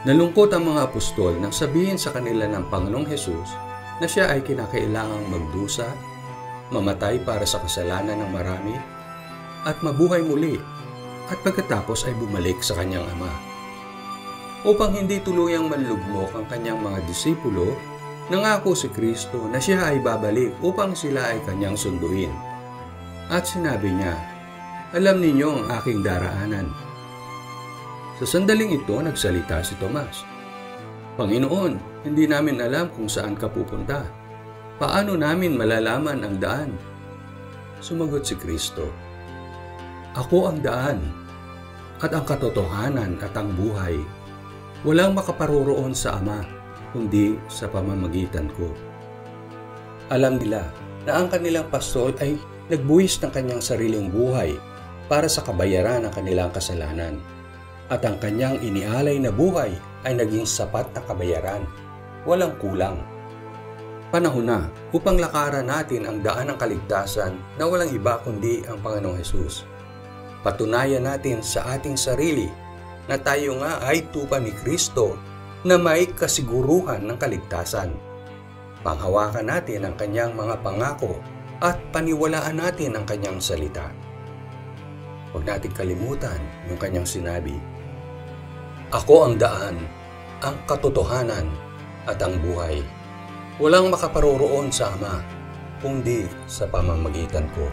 Nalungkot ang mga apostol nang sabihin sa kanila ng Panginoong Hesus na siya ay kinakailangang magdusa, mamatay para sa kasalanan ng marami, at mabuhay muli, at pagkatapos ay bumalik sa kanyang Ama. Upang hindi tuluyang manlugmok ang kanyang mga disipulo, nangako si Kristo na siya ay babalik upang sila ay kanyang sunduin. At sinabi niya, "Alam ninyo ang aking daraanan." Sa sandaling ito, nagsalita si Tomas, "Panginoon, hindi namin alam kung saan ka pupunta. Paano namin malalaman ang daan?" Sumagot si Kristo, "Ako ang daan, at ang katotohanan at ang buhay. Walang makaparoroon sa Ama, kundi sa pamamagitan ko." Alam nila na ang kanilang pastol ay nagbuwis ng kanyang sariling buhay para sa kabayaran ng kanilang kasalanan. At ang kanyang inialay na buhay ay naging sapat na kabayaran, walang kulang. Panahon na upang lakaran natin ang daan ng kaligtasan na walang iba kundi ang Panginoong Hesus. Patunayan natin sa ating sarili na tayo nga ay tupa ni Kristo na may kasiguruhan ng kaligtasan. Panghawakan natin ang kanyang mga pangako at paniwalaan natin ang kanyang salita. Huwag natin kalimutan yung kanyang sinabi, "Ako ang daan, ang katotohanan, at ang buhay. Walang makaparoroon sa Ama, kundi sa pamamagitan ko."